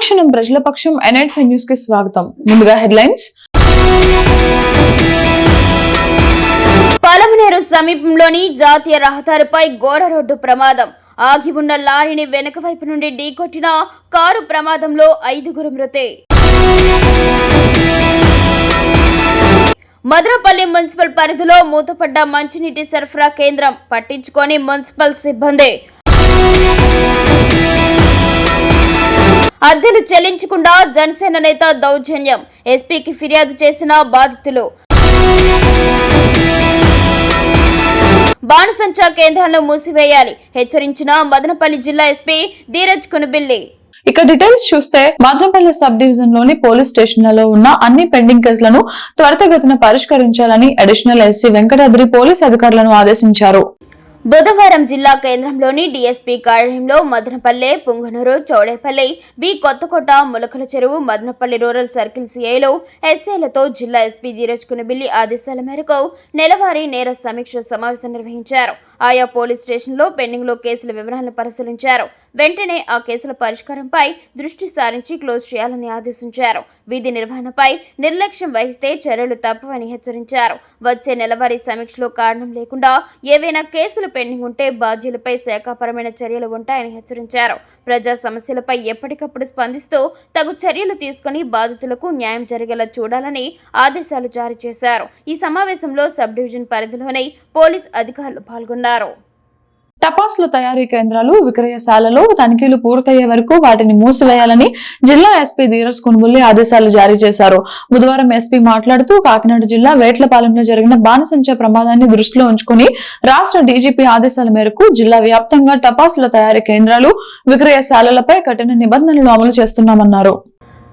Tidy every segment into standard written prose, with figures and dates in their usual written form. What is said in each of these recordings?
అనుక్షణం ప్రజల పక్షం N95 news కి స్వాగతం. ముందుగా హెడ్లైన్స్. పలమనేరు సమీపంలోని జాతీయ రహదారిపై ఘోర రోడ్డు ప్రమాదం. ఆగి ఉన్న లారీని వెనుక వైపు నుండి ఢీకొట్టిన కారు ప్రమాదంలో 5 మృతి. మదనపల్లి మున్సిపల్ పరిధిలో మూతపడ్డ మంచినీటి సరఫరా కేంద్రం పట్టించుకొని మున్సిపల్ సిబ్బంది. అద్దెలు చెల్లించకుండా జనసేన నేత దౌర్జన్యం. ఎస్పీకి ఫిర్యాదు చేసిన బాధితులు. బాణసంచా కేంద్రాలను మూసివేయాలి హెచ్చరించిన మదనపల్లి జిల్లా ఎస్పీ ధీరజ్ కునుబిల్లి. ఇక డీటెయిల్స్ చూస్తే మదనపల్లి సబ్ డివిజన్ లోని పోలీస్ స్టేషన్లలో ఉన్న అన్ని పెండింగ్ కేసులను త్వరితగతిన పరిష్కరించాలని అడిషనల్ ఎస్సీ వెంకటాద్రి పోలీస్ అధికారులను ఆదేశించారు. బుధవారం జిల్లా కేంద్రంలోని డీఎస్పీ కార్యాలయంలో మదనపల్లె, పుంగనూరు, చౌడేపల్లి, బి కొత్తకోట, ములకల చెరువు, మదనపల్లి రూరల్ సర్కిల్ సిఐలు, ఎస్ఐలతో జిల్లా ఎస్పీ ధీరజ్ కునుబిల్లి ఆదేశాల మేరకు నెలవారీ నేర సమీక్ష సమావేశం నిర్వహించారు. ఆయా పోలీస్ స్టేషన్లో పెండింగ్ లో కేసుల వివరాలను పరిశీలించారు. వెంటనే ఆ కేసుల పరిష్కారంపై దృష్టి సారించి క్లోజ్ చేయాలని ఆదేశించారు. విధి నిర్వహణపై నిర్లక్ష్యం వహిస్తే చర్యలు తప్పవని హెచ్చరించారు. వచ్చే నెలవారీ సమీక్షలో కారణం లేకుండా ఏవైనా కేసులు పెండింగ్ ఉంటే బాధ్యులపై శాఖాపరమైన చర్యలు ఉంటాయని హెచ్చరించారు. ప్రజా సమస్యలపై ఎప్పటికప్పుడు స్పందిస్తూ తగు చర్యలు తీసుకుని బాధితులకు న్యాయం జరిగేలా చూడాలని ఆదేశాలు జారీ చేశారు. ఈ సమావేశంలో సబ్ డివిజన్ పరిధిలోని పోలీస్ అధికారులు పాల్గొన్నారు. టపాసుల తయారీ కేంద్రాలు, విక్రయశాలలో తనిఖీలు పూర్తయ్యే వరకు వాటిని మూసివేయాలని జిల్లా ఎస్పీ ధీరజ్ కునుబిల్లి ఆదేశాలు జారీ చేశారు. బుధవారం ఎస్పీ మాట్లాడుతూ కాకినాడ జిల్లా వేట్లపాలెంలో జరిగిన బాణసంచా ప్రమాదాన్ని దృష్టిలో ఉంచుకుని రాష్ట్ర డీజీపీ ఆదేశాల మేరకు జిల్లా వ్యాప్తంగా టపాసుల తయారీ కేంద్రాలు, విక్రయశాలలపై కఠిన నిబంధనలు అమలు చేస్తున్నామన్నారు.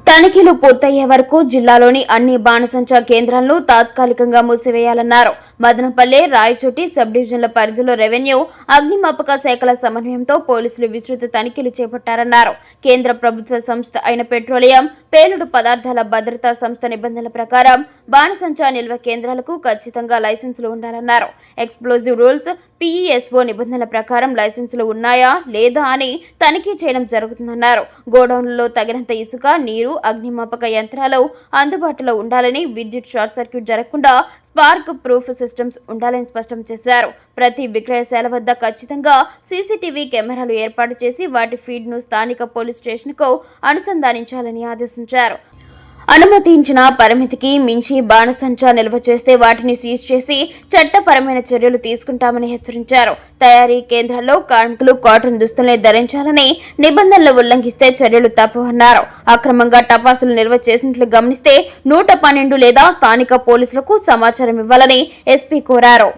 తనిఖీలు పూర్తయ్యే వరకు జిల్లాలోని అన్ని బాణసంచా కేంద్రాలను తాత్కాలికంగా మూసివేయాలన్నారు. మదనపల్లె, రాయచోటి సబ్ డివిజన్ల పరిధిలో రెవెన్యూ, అగ్నిమాపక శాఖల సమన్వయంతో పోలీసులు విస్తృత తనిఖీలు చేపట్టారన్నారు. కేంద్ర ప్రభుత్వ సంస్థ అయిన పెట్రోలియం, పేలుడు పదార్థాల భద్రతా సంస్థ నిబంధనల ప్రకారం బాణసంచా నిల్వ కేంద్రాలకు ఖచ్చితంగా లైసెన్సులు ఉండాలన్నారు. ఎక్స్ప్లోజివ్ రూల్స్, PESO నిబంధనల ప్రకారం లైసెన్సులు ఉన్నాయా లేదా అని తనిఖీ చేయడం జరుగుతుందన్నారు. గోడౌన్లలో తగినంత ఇసుక, నీరు, అగ్నిమాపక యంత్రాలు అందుబాటులో ఉండాలని, విద్యుత్ షార్ట్ సర్క్యూట్ జరగకుండా స్పార్క్ ప్రూఫ్ సిస్టమ్స్ ఉండాలని స్పష్టం చేశారు. ప్రతి విక్రయశాల వద్ద ఖచ్చితంగా CCTV కెమెరాలు ఏర్పాటు చేసి వాటి ఫీడ్ ను స్థానిక పోలీస్ స్టేషన్ కు అనుసంధానించాలని ఆదేశించారు. అనుమతించిన పరిమితికి మించి బాణసంచా నిల్వ చేస్తే వాటిని సీజ్ చేసి చట్టపరమైన చర్యలు తీసుకుంటామని హెచ్చరించారు. తయారీ కేంద్రాల్లో కార్మికులు కాటన్ దుస్తుల్ని ధరించాలని, నిబంధనలు ఉల్లంఘిస్తే చర్యలు తప్పవన్నారు. అక్రమంగా టపాసులు నిల్వ చేసినట్లు గమనిస్తే 112 లేదా స్థానిక పోలీసులకు సమాచారం ఇవ్వాలని ఎస్పీ కోరారు.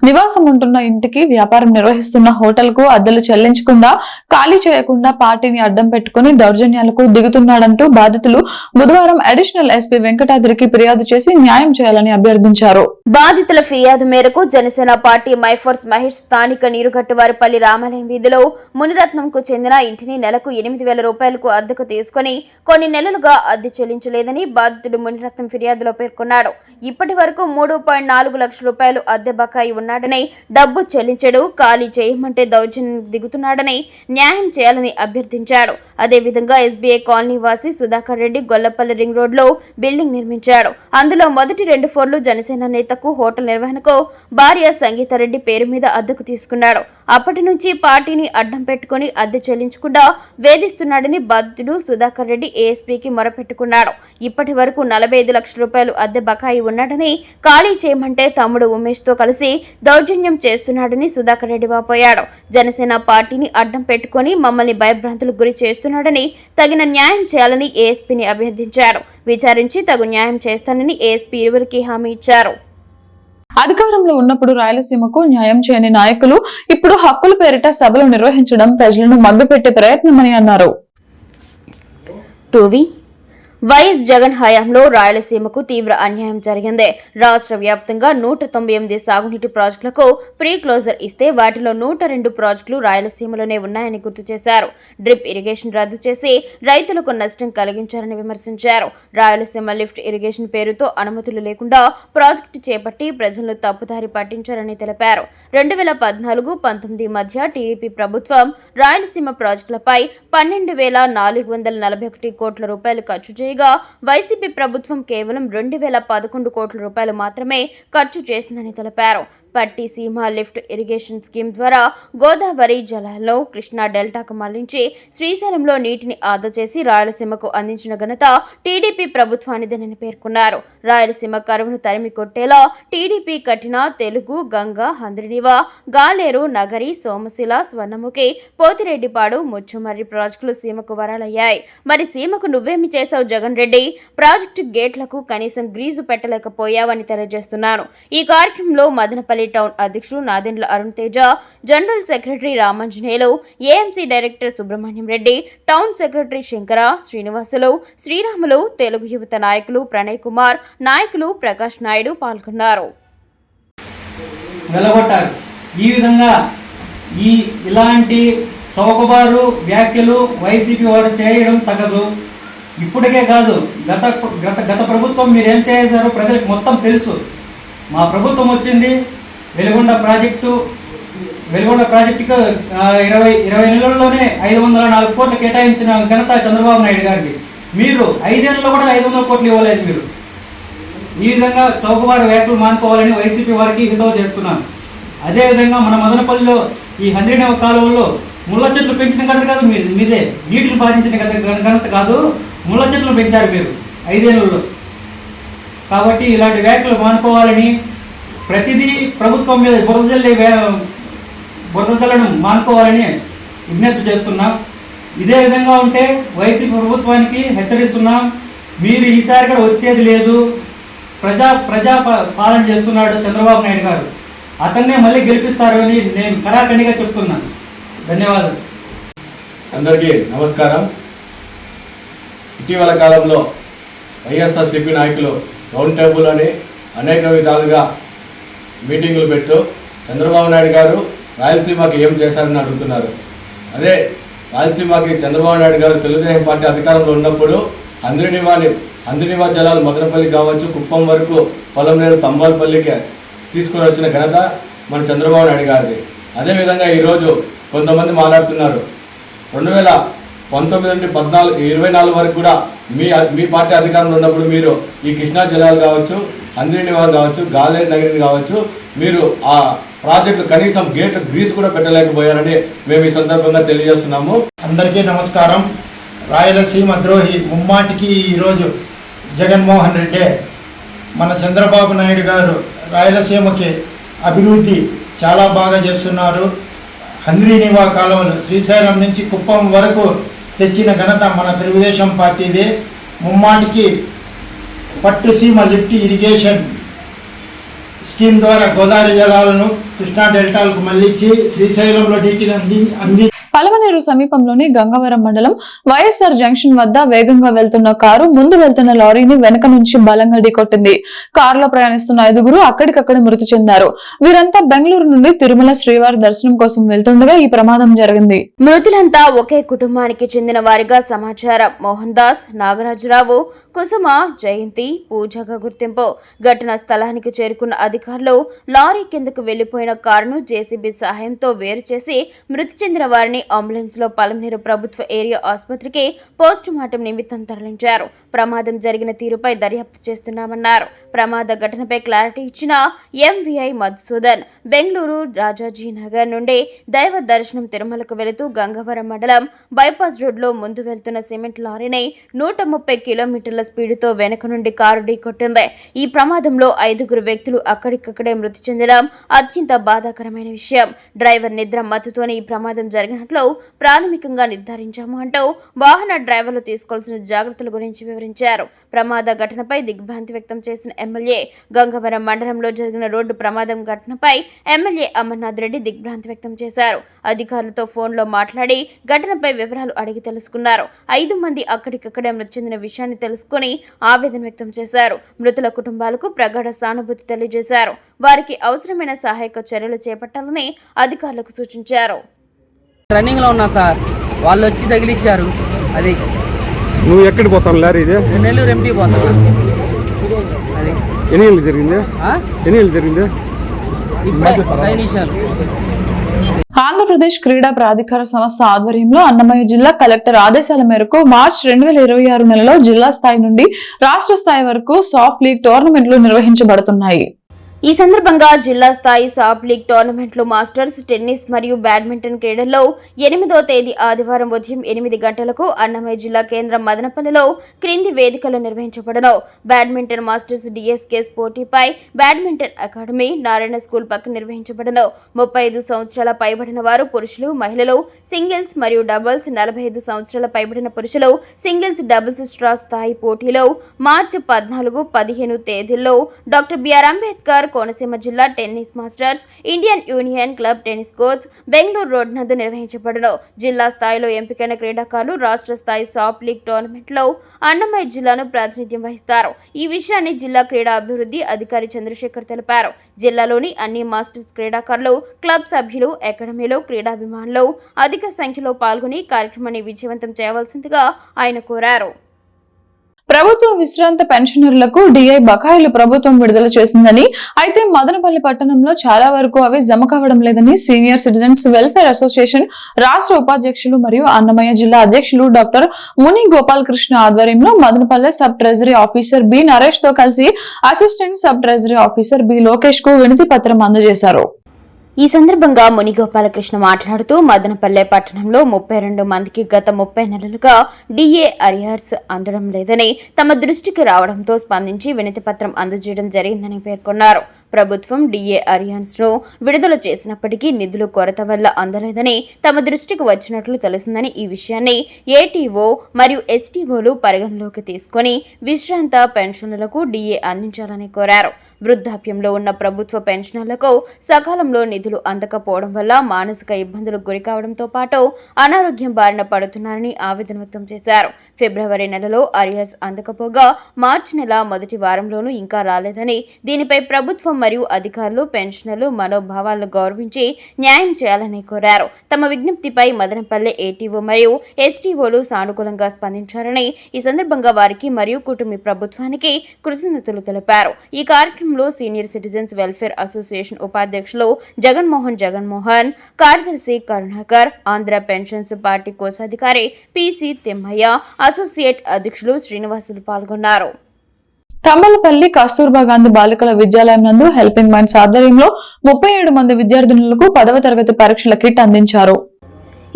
నివాసం ఉంటున్న ఇంటికి, వ్యాపారం నిర్వహిస్తున్న హోటల్ కు అద్దెలు చెల్లించకుండా, ఖాళీ చేయకుండా పార్టీని అడ్డం పెట్టుకుని దౌర్జన్యాలకు దిగుతున్నాడంటూ బాధితులు బుధవారం అడిషనల్ ఎస్పీ వెంకటాద్రికి ఫిర్యాదు చేసి న్యాయం చేయాలని అభ్యర్థించారు. బాధితుల ఫిర్యాదు మేరకు జనసేన పార్టీ మైఫోర్స్ మహేష్ స్థానిక నీరుగట్టువారిపల్లి రామాలయం వీధిలో మునిరత్నంకు చెందిన ఇంటిని నెలకు 8,000 రూపాయలకు అద్దెకు తీసుకుని కొన్ని నెలలుగా అద్దె చెల్లించలేదని బాధితుడు మునిరత్నం ఫిర్యాదులో పేర్కొన్నాడు. ఇప్పటి వరకు 3.4 లక్షల రూపాయలు అద్దె బకాయి ఉన్నాడని, డబ్బు చెల్లించడు, ఖాళీ చేయమంటే దౌర్జన్యం దిగుతున్నాడని న్యాయం చేయాలని అభ్యర్థించాడు. అదేవిధంగా SBI కాలనీ వాసి సుధాకర్ రెడ్డి గొల్లపల్లి రింగ్ రోడ్ లో బిల్డింగ్ నిర్మించాడు. అందులో మొదటి 2 ఫ్లోర్లు జనసేన నేతకు హోటల్ నిర్వహణకు భార్య సంగీత రెడ్డి పేరు మీద అద్దెకు తీసుకున్నాడు. అప్పటి నుంచి పార్టీని అడ్డం పెట్టుకుని అద్దె చెల్లించకుండా వేధిస్తున్నాడని బాధితుడు సుధాకర్ రెడ్డి ASPకి మొరపెట్టుకున్నాడు. ఇప్పటి వరకు 45 లక్షల రూపాయలు అద్దె బకాయి ఉన్నాడని, ఖాళీ చేయమంటే తమ్ముడు ఉమేష్ తో కలిసి దౌర్జన్యం చేస్తున్నాడని సుధాకర్ రెడ్డి వాపోయాడు. జనసేన పార్టీని అడ్డం పెట్టుకుని మమ్మల్ని భయభ్రాంతులకు గురి చేస్తున్నాడని, తగిన న్యాయం చేయాలని ASPని అభ్యర్థించాడు. విచారించి తగు న్యాయం చేస్తానని ASP ఇరువురికి హామీ ఇచ్చారు. అధికారంలో ఉన్నప్పుడు రాయలసీమకు న్యాయం చేయని నాయకులు ఇప్పుడు హక్కుల పేరిట సభలు నిర్వహించడం ప్రజలను మభ్యపెట్టే ప్రయత్నమని అన్నారు. వైఎస్ జగన్ హయాంలో రాయలసీమకు తీవ్ర అన్యాయం జరిగింది. రాష్ట్ర వ్యాప్తంగా 198 సాగునీటి ప్రాజెక్టులకు ప్రీ క్లోజర్ ఇస్తే వాటిలో 102 ప్రాజెక్టులు రాయలసీమలోనే ఉన్నాయని గుర్తు చేశారు. డ్రిప్ ఇరిగేషన్ రద్దు చేసి రైతులకు నష్టం కలిగించారని విమర్శించారు. రాయలసీమ లిఫ్ట్ ఇరిగేషన్ పేరుతో అనుమతులు లేకుండా ప్రాజెక్టు చేపట్టి ప్రజలను తప్పుదారి పట్టించారని తెలిపారు. 2014-19 మధ్య టీడీపీ ప్రభుత్వం రాయలసీమ ప్రాజెక్టులపై 12,441 కోట్ల రూపాయలు ఖర్చు చేయగా వైసీపీ ప్రభుత్వం కేవలం 2,011 కోట్ల రూపాయలు మాత్రమే ఖర్చు చేసిందని తెలిపారు. పట్టి సీమ లిఫ్ట్ ఇరిగేషన్ స్కీమ్ ద్వారా గోదావరి జలాలను కృష్ణా డెల్టాకు మళ్లించి శ్రీశైలంలో నీటిని ఆదా చేసి రాయలసీమకు అందించిన ఘనత టీడీపీ ప్రభుత్వానిదేనని పేర్కొన్నారు. రాయలసీమ కరువును తరిమి కొట్టేలా టీడీపీ కట్టిన తెలుగు, గంగ, హంద్రినివ, గాలేరు, నగరి, సోమశిల, స్వర్ణముఖి, పోతిరెడ్డిపాడు, ముచ్చుమర్రి ప్రాజెక్టులు సీమకు వరాలయ్యాయి. మరి సీమకు నువ్వేమి చేశావు జగన్ రెడ్డి? ప్రాజెక్టు గేట్లకు కనీసం గ్రీజు పెట్టలేకపోయావని తెలియజేస్తున్నాను. ఈ కార్యక్రమంలో మదనపల్లి టౌన్ అధ్యక్షులు Nadendla Arun Teja, general secretary Ramanjaneyulu, AMC director Subrahmanyam Reddy, town secretary Shankara, Srinivasulu, Sriramulu, Telugu యువత నాయకులు ప్రణయ్ కుమార్, నాయకులు ప్రకాష్ నాయుడు పాల్గొన్నారు. ఈ విధంగా ఇలాంటి చౌకబారు వ్యాఖ్యలు వైసీపీ వారు చేయడం తగదు. ఇప్పటికే కాదు, గత ప్రభుత్వం మీరేం చేశారో ప్రజలకు మొత్తం తెలుసు. మా ప్రభుత్వం వచ్చింది, వెలుగొండ ప్రాజెక్టుకు 20 నెలల్లోనే 504 కోట్లు కేటాయించిన ఘనత చంద్రబాబు నాయుడు గారికి. మీరు 5 ఏళ్లలో కూడా 500 కోట్లు ఇవ్వలేదు. మీరు ఈ విధంగా చౌకబారు వ్యాఖ్యలు మానుకోవాలని వైసీపీ వారికి హితవు చేస్తున్నాను. అదేవిధంగా మన మదనపల్లిలో ఈ హంద్రినవ కాలువల్లో ముళ్ళ చెట్లు పెంచిన ఘనత కాదు మీదే, నీటిని బాధించిన ఘనత కాదు, ముళ్ళ చెట్లు పెంచారు మీరు 5 ఏళ్లలో. కాబట్టి ఇలాంటి వ్యాఖ్యలు మానుకోవాలని, ప్రతిదీ ప్రభుత్వం మీద బురద జల్లడం మానుకోవాలని విజ్ఞప్తి చేస్తున్నాం. ఇదే విధంగా ఉంటే వైసీపీ ప్రభుత్వానికి హెచ్చరిస్తున్నాం, మీరు ఈసారి కూడా వచ్చేది లేదు. ప్రజా పాలన చేస్తున్నాడు చంద్రబాబు నాయుడు గారు, అతన్నే మళ్ళీ గెలిపిస్తారు అని నేను కరాఖండిగా చెప్తున్నాను. ధన్యవాదాలు. అందరికీ నమస్కారం. ఇటీవల కాలంలో వైఎస్ఆర్సీపీ నాయకులు రౌండ్ టేబుల్ అని అనేక విధాలుగా మీటింగులు పెట్టు చంద్రబాబు నాయుడు గారు రాయలసీమకి ఏం చేశారని అడుగుతున్నారు. అదే రాయలసీమకి చంద్రబాబు నాయుడు గారు తెలుగుదేశం పార్టీ అధికారంలో ఉన్నప్పుడు హంద్రినివా జలాలు మదనపల్లి కావచ్చు, కుప్పం వరకు పొలంనేరు తంబాలపల్లికి తీసుకొని వచ్చిన ఘనత మన చంద్రబాబు నాయుడు గారిది. అదేవిధంగా ఈరోజు కొంతమంది మాట్లాడుతున్నారు 2019 నుండి 24 వరకు కూడా మీ పార్టీ అధికారంలో ఉన్నప్పుడు మీరు ఈ కృష్ణా జలాలు కావచ్చు, హంద్రినివా కావచ్చు, గాలేరు నగరిని కావచ్చు, మీరు ఆ ప్రాజెక్టు కనీసం గేట్లు గ్రీస్ కూడా పెట్టలేకపోయారని మేము ఈ సందర్భంగా తెలియజేస్తున్నాము. అందరికీ నమస్కారం. రాయలసీమ ద్రోహి ముమ్మాటికి ఈరోజు జగన్మోహన్ రెడ్డి. మన చంద్రబాబు నాయుడు గారు రాయలసీమకి అభివృద్ధి చాలా బాగా చేస్తున్నారు. హంద్రినివా కాలువలు శ్రీశైలం నుంచి కుప్పం వరకు తెచ్చిన ఘనత మన తెలుగుదేశం పార్టీదే. ముమ్మాటికి పట్టుసీమ లిఫ్ట్ ఇరిగేషన్ స్కీమ్ ద్వారా గోదావరి జలాలను కృష్ణా డెల్టాలకు మళ్లించి శ్రీశైలంలో నీటిని అంది పలమనేరు సమీపంలోని గంగవరం మండలం వైఎస్ఆర్ జంక్షన్ వద్ద వేగంగా వెళ్తున్న కారు ముందు వెళ్తున్న లారీని వెనక నుంచి బలంగా ఢీకొట్టింది. కారులో ప్రయాణిస్తున్న 5గురు అక్కడికక్కడ మృతి చెందారు. వీరంతా బెంగళూరు నుండి తిరుమల శ్రీవారి దర్శనం కోసం వెళ్తుండగా ఈ ప్రమాదం జరిగింది. మృతులంతా ఒకే కుటుంబానికి చెందిన వారిగా సమాచారం. మోహన్ దాస్, నాగరాజరావు, కుసుమ, జయంతి, పూజగా గుర్తింపు. ఘటనా స్థలానికి చేరుకున్న అధికారులు లారీ కిందకు వెళ్లిపోయిన కారును జేసీబీ సహాయంతో వేరు చేసి మృతి చెందిన వారిని అంబులెన్స్ లో పలమనేరు ప్రభుత్వ ఏరియా ఆసుపత్రికి పోస్టుమార్టం నిమిత్తం తరలించారు. ప్రమాదం జరిగిన తీరుపై దర్యాప్తు చేస్తున్నామన్నారు. ప్రమాద ఘటనపై క్లారిటీ ఇచ్చిన ఎంవీఐ మధుసూదన్ బెంగళూరు రాజాజీ నగర్ నుండి దైవ దర్శనం తిరుమలకు వెళుతూ గంగవరం మండలం బైపాస్ రోడ్ లో ముందు వెళ్తున్న సిమెంట్ లారీని 130 కిలోమీటర్ల స్పీడ్తో వెనక నుండి కారు ఢీకొట్టింది. ఈ ప్రమాదంలో 5గురు వ్యక్తులు అక్కడికక్కడే మృతి చెందడం అత్యంత బాధాకరమైన విషయం. డ్రైవర్ నిద్ర మత్తుతోనే ఈ ప్రమాదం జరిగినట్లు చేస్తున్నట్లు ప్రాథమికంగా నిర్ధారించాము అంటూ వాహన డ్రైవర్లు తీసుకోవాల్సిన జాగ్రత్తల గురించి వివరించారు. ప్రమాద ఘటనపై దిగ్భ్రాంతి వ్యక్తం చేసిన ఎమ్మెల్యే గంగవరం మండలంలో జరిగిన రోడ్డు ప్రమాదం ఘటనపై ఎమ్మెల్యే అమర్నాథ్ రెడ్డి దిగ్భ్రాంతి వ్యక్తం చేశారు. అధికారులతో ఫోన్లో మాట్లాడి ఘటనపై వివరాలు అడిగి తెలుసుకున్నారు. 5 మంది అక్కడికక్కడే మృతి చెందిన విషయాన్ని తెలుసుకుని ఆవేదన వ్యక్తం చేశారు. మృతుల కుటుంబాలకు ప్రగాఢ సానుభూతి తెలియజేశారు. వారికి అవసరమైన సహాయక చర్యలు చేపట్టాలని అధికారులకు సూచించారు. రన్నింగ్ లో ఉన్నా సార్, వాళ్ళు వచ్చి తగిలిచ్చారు. అది నువ్వు ఎక్కడికి పోతాను లారీ ఇది నెల్లూరు ఎంపీ పోతున్నా. అది ఎన్ని ఏళ్ళు జరిగింది? ఎన్ని ఏళ్ళు జరిగింది? ఇప్పుడే 5 నిమిషాలు. ఆంధ్రప్రదేశ్ క్రీడా ప్రాధికార సంస్థ ఆధ్వర్యంలో అన్నమయ్య జిల్లా కలెక్టర్ ఆదేశాల మేరకు మార్చి 2026 నెలలో జిల్లా స్థాయి నుండి రాష్ట్ర స్థాయి వరకు సాఫ్ట్ లీగ్ టోర్నమెంట్లు నిర్వహించబడుతున్నాయి. ఈ సందర్భంగా జిల్లా స్థాయి సాఫ్ట్ లీగ్ టోర్నమెంట్లు, మాస్టర్స్, టెన్నిస్ మరియు బ్యాడ్మింటన్ క్రీడల్లో 8వ తేదీ ఆదివారం ఉదయం 8 గంటలకు అన్నమయ్య జిల్లా కేంద్రం మదనపల్లిలో క్రింది వేదికలు నిర్వహించబడను. బ్యాడ్మింటన్ మాస్టర్స్ డిఎస్కే స్పోర్టీపై బ్యాడ్మింటన్ అకాడమీ నారాయణ స్కూల్ పక్కన నిర్వహించబడను. 35 సంవత్సరాల పైబడిన వారు పురుషులు, మహిళలు సింగిల్స్ మరియు డబుల్స్, 45 సంవత్సరాల పైబడిన పురుషులు సింగిల్స్, డబుల్స్ స్ట్రా స్థాయి పోటీలో మార్చి 14, 15 తేదీల్లో డాక్టర్ బిఆర్ అంబేద్కర్ కోనసీమ జిల్లా tennis masters Indian union club tennis courts Bengaluru road నందు నిర్వహించబడను. జిల్లా స్థాయిలో ఎంపికైన క్రీడాకారులు రాష్ట్ర స్థాయి సాఫ్ట్ లీగ్ టోర్నమెంట్లో అన్నమయ్య జిల్లాను ప్రాతినిధ్యం వహిస్తారు. ఈ విషయాన్ని జిల్లా క్రీడా అభివృద్ధి అధికారి చంద్రశేఖర్ తెలిపారు. జిల్లాలోని అన్ని మాస్టర్స్ క్రీడాకారులు, క్లబ్ సభ్యులు, అకాడమీలో క్రీడాభిమానులు అధిక సంఖ్యలో పాల్గొని కార్యక్రమాన్ని విజయవంతం చేయవలసిందిగా ఆయన కోరారు. ప్రభుత్వ విశ్రాంత పెన్షనర్లకు డిఐ బకాయిలు ప్రభుత్వం విడుదల చేసిందని, అయితే మదనపల్లి పట్టణంలో చాలా వరకు అవి జమ కావడం లేదని సీనియర్ సిటిజన్స్ వెల్ఫేర్ అసోసియేషన్ రాష్ట్ర ఉపాధ్యక్షులు మరియు అన్నమయ్య జిల్లా అధ్యక్షులు డాక్టర్ ముని గోపాలకృష్ణ ఆధ్వర్యంలో Madanapalle sub treasury officer B Naresh తో కలిసి assistant sub treasury officer B Lokesh కు వినతి పత్రం అందజేశారు. ఈ సందర్భంగా ముని గోపాలకృష్ణ మాట్లాడుతూ మదనపల్లె పట్టణంలో 32 మందికి గత 30 నెలలుగా డిఏ అరియార్స్ అందడం లేదని తమ దృష్టికి రావడంతో స్పందించి వినతి పత్రం అందజేయడం జరిగిందని పేర్కొన్నారు. ప్రభుత్వం డిఏ అరియార్స్ ను విడుదల చేసినప్పటికీ నిధులు కొరత వల్ల అందలేదని తమ దృష్టికి వచ్చినట్లు తెలిసిందని ఈ విషయాన్ని ఏటీఓ మరియు ఎస్టీఓలు పరిగణలోకి తీసుకుని విశ్రాంత పెన్షన్లకు డిఏ అందించాలని కోరారు. వృద్ధాప్యంలో ఉన్న ప్రభుత్వ పెన్షనర్లకు సకాలంలో నిధులు అందకపోవడం వల్ల మానసిక ఇబ్బందులకు గురికావడంతో పాటు అనారోగ్యం బారిన పడుతున్నారని ఆవేదన వ్యక్తం చేశారు. ఫిబ్రవరి నెలలో అరియార్స్ అందకపోగా మార్చి నెల మొదటి వారంలోనూ ఇంకా రాలేదని, దీనిపై ప్రభుత్వం మరియు అధికారులు పెన్షనర్లు మనోభావాలను గౌరవించి న్యాయం చేయాలని కోరారు. తమ విజ్ఞప్తిపై మదనపల్లె ఏటీఓ మరియు ఎస్టీఓలు సానుకూలంగా స్పందించారని ఈ సందర్భంగా వారికి మరియు కుటుంబ ప్రభుత్వానికి కృతజ్ఞతలు తెలిపారు. ఈ కార్యక్రమంలో సీనియర్ సిటిజన్స్ వెల్ఫేర్ అసోసియేషన్ ఉపాధ్యక్షులు జగన్మోహన్, కార్యదర్శి కరుణాకర్, ఆంధ్ర పెన్షన్స్ పార్టీ కోశాధికారి పిసి తిమ్మయ్య, అసోసియేట్ అధ్యక్షులు శ్రీనివాసులు పాల్గొన్నారు. తంబలపల్లి కస్తూర్బా గాంధీ బాలికల విద్యాలయం నందు హెల్పింగ్ మైండ్స్ ఆధ్వర్యంలో 37 మంది విద్యార్థినులకు 10వ తరగతి పరీక్షల కిట్ అందించారు.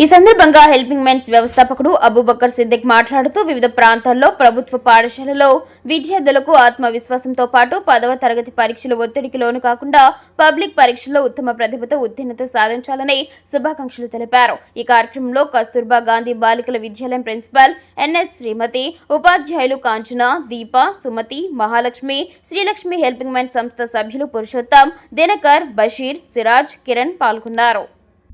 ఈ సందర్భంగా హెల్పింగ్ మైండ్స్ వ్యవస్థాపకుడు అబూబకర్ సిద్దిక్ మాట్లాడుతూ వివిధ ప్రాంతాల్లో ప్రభుత్వ పాఠశాలలో విద్యార్థులకు ఆత్మవిశ్వాసంతో పాటు 10వ తరగతి పరీక్షలు ఒత్తిడికి లోను కాకుండా పబ్లిక్ పరీక్షల్లో ఉత్తమ ప్రతిభతో ఉత్తీర్ణత సాధించాలని శుభాకాంక్షలు తెలిపారు. ఈ కార్యక్రమంలో కస్తూర్బా గాంధీ బాలికల విద్యాలయం ప్రిన్సిపల్ ఎన్ఎస్ శ్రీమతి, ఉపాధ్యాయులు కాంచన, దీప, సుమతి, మహాలక్ష్మి, శ్రీలక్ష్మి, హెల్పింగ్ మైండ్స్ సంస్థ సభ్యులు పురుషోత్తం, దినకర్, బషీర్, సిరాజ్, కిరణ్ పాల్గొన్నారు.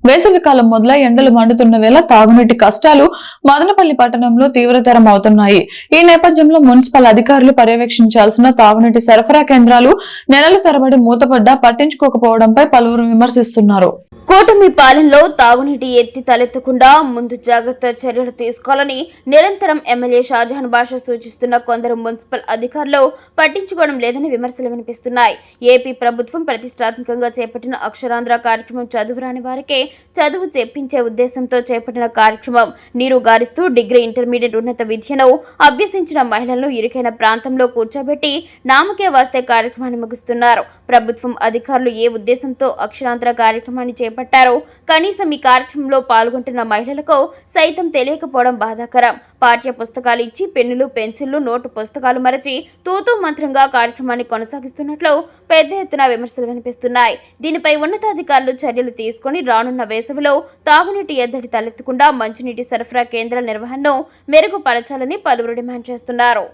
వేసవికాలం మొదలై ఎండలు మండుతున్న వేళ తాగునీటి కష్టాలు మదనపల్లి పట్టణంలో తీవ్రతరం అవుతున్నాయి. ఈ నేపథ్యంలో మున్సిపల్ అధికారులు పర్యవేక్షించాల్సిన తాగునీటి సరఫరా కేంద్రాలు నెలల తరబడి మూతపడ్డా పట్టించుకోకపోవడంపై పలువురు విమర్శిస్తున్నారు. కూటమి పాలనలో తాగునీటి ఎత్తి తలెత్తకుండా ముందు జాగ్రత్త చర్యలు తీసుకోవాలని నిరంతరం ఎమ్మెల్యే షాజహాన్ బాషా సూచిస్తున్న కొందరు మున్సిపల్ అధికారులు పట్టించుకోవడం లేదని విమర్శలు వినిపిస్తున్నాయి. ఏపీ ప్రభుత్వం ప్రతిష్టాత్మకంగా చేపట్టిన అక్షరాంధ్ర కార్యక్రమం చదువురాని వారికే చదువు చెప్పించే ఉద్దేశంతో చేపట్టిన కార్యక్రమం. నీరు గారిస్తూ డిగ్రీ, ఇంటర్మీడియట్ ఉన్నత విద్యను అభ్యసించిన మహిళలను ఇరుకైన ప్రాంతంలో కూర్చోబెట్టి నామకే వాస్తే కార్యక్రమాన్ని ముగిస్తున్నారు. ప్రభుత్వం అధికారులు ఏ ఉద్దేశంతో అక్షరాంధ్ర కార్యక్రమాన్ని చేపట్టారో కనీసం ఈ కార్యక్రమంలో పాల్గొంటున్న మహిళలకు సైతం తెలియకపోవడం బాధాకరం. పాఠ్య పుస్తకాలు ఇచ్చి పెన్నులు, పెన్సిళ్లు, నోటు పుస్తకాలు మరచి తూతూ మంత్రంగా కార్యక్రమాన్ని కొనసాగిస్తున్నట్లు పెద్ద ఎత్తున విమర్శలు వినిపిస్తున్నాయి. దీనిపై ఉన్నతాధికారులు చర్యలు తీసుకుని రానున్న రానున్న వేసవిలో తాగునీటి ఎద్దడి తలెత్తకుండా మంచినీటి సరఫరా కేంద్రాల నిర్వహణను మెరుగుపరచాలని పలువురు డిమాండ్ చేస్తున్నారు.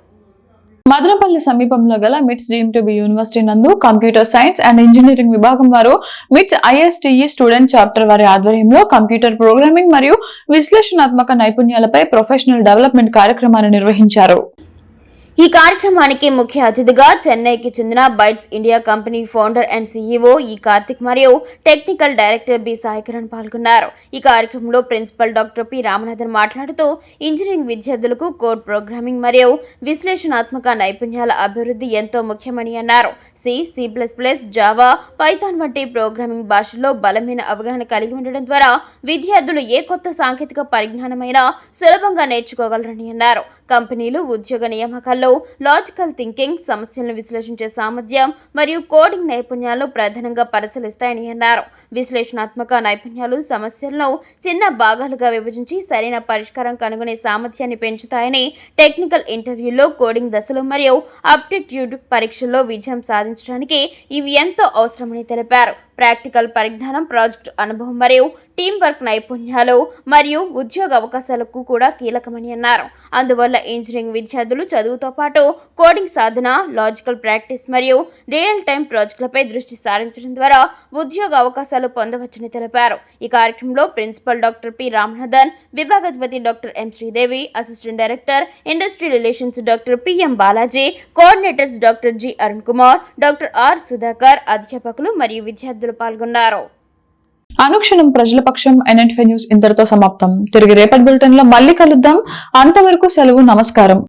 మదనపల్లి సమీపంలో గల మిట్స్ డీమ్డ్ యూనివర్సిటీ నందు కంప్యూటర్ సైన్స్ అండ్ ఇంజనీరింగ్ విభాగం వారు మిట్స్ ఐఎస్టీఈ స్టూడెంట్ చాప్టర్ వారి ఆధ్వర్యంలో కంప్యూటర్ ప్రోగ్రామింగ్ మరియు విశ్లేషణాత్మక నైపుణ్యాలపై ప్రొఫెషనల్ డెవలప్మెంట్ కార్యక్రమాన్ని నిర్వహించారు. ఈ కార్యక్రమానికి ముఖ్య అతిథిగా చెన్నైకి చెందిన Bytes India company founder and CEO E Karthik మరియు టెక్నికల్ డైరెక్టర్ బి సాయికిరణ్ పాల్గొన్నారు. ఈ కార్యక్రమంలో ప్రిన్సిపల్ డాక్టర్ పి రామనాథన్ మాట్లాడుతూ ఇంజనీరింగ్ విద్యార్థులకు కోడ్ ప్రోగ్రామింగ్ మరియు విశ్లేషణాత్మక నైపుణ్యాల అభివృద్ధి ఎంతో ముఖ్యమని అన్నారు. సి++, జావా, పైథాన్ వంటి ప్రోగ్రామింగ్ భాషల్లో బలమైన అవగాహన కలిగి ఉండడం ద్వారా విద్యార్థులు ఏ కొత్త సాంకేతిక పరిజ్ఞానమైనా సులభంగా నేర్చుకోగలరని అన్నారు. కంపెనీలు ఉద్యోగ నియామకాల్లో లాజికల్ థింకింగ్, సమస్యలను విశ్లేషించే సామర్థ్యం మరియు కోడింగ్ నైపుణ్యాలను ప్రధానంగా పరిశీలిస్తాయని అన్నారు. విశ్లేషణాత్మక నైపుణ్యాలు సమస్యలను చిన్న భాగాలుగా విభజించి సరైన పరిష్కారం కనుగొనే సామర్థ్యాన్ని పెంచుతాయని, టెక్నికల్ ఇంటర్వ్యూల్లో, కోడింగ్ దశలు మరియు అప్టిట్యూడ్ పరీక్షల్లో విజయం సాధించడానికి ఇవి ఎంతో అవసరమని తెలిపారు. ప్రాక్టికల్ పరిజ్ఞానం, ప్రాజెక్టు అనుభవం మరియు టీం వర్క్ నైపుణ్యాలు మరియు ఉద్యోగ అవకాశాలకు కూడా కీలకమని అన్నారు. అందువల్ల ఇంజనీరింగ్ విద్యార్థులు చదువుతో పాటు కోడింగ్ సాధన, లాజికల్ ప్రాక్టీస్ మరియు రియల్ టైం ప్రాజెక్టులపై దృష్టి సారించడం ద్వారా ఉద్యోగ అవకాశాలు పొందవచ్చని తెలిపారు. ఈ కార్యక్రమంలో ప్రిన్సిపల్ డాక్టర్ పి రామనాథన్, విభాగాధిపతి doctor M Sridevi, assistant director industry relations doctor PM Balaji, coordinators doctor G Arun Kumar, doctor R Sudhakar, అధ్యాపకులు మరియు విద్యార్థులు పాల్గొన్నారు. అనుక్షణం ప్రజల పక్షం NN5 న్యూస్ ఇంతటితో సమాప్తం. తిరిగి రేపటి బులెటిన్ లో మళ్ళీ కలుద్దాం. అంతవరకు సెలవు. నమస్కారం.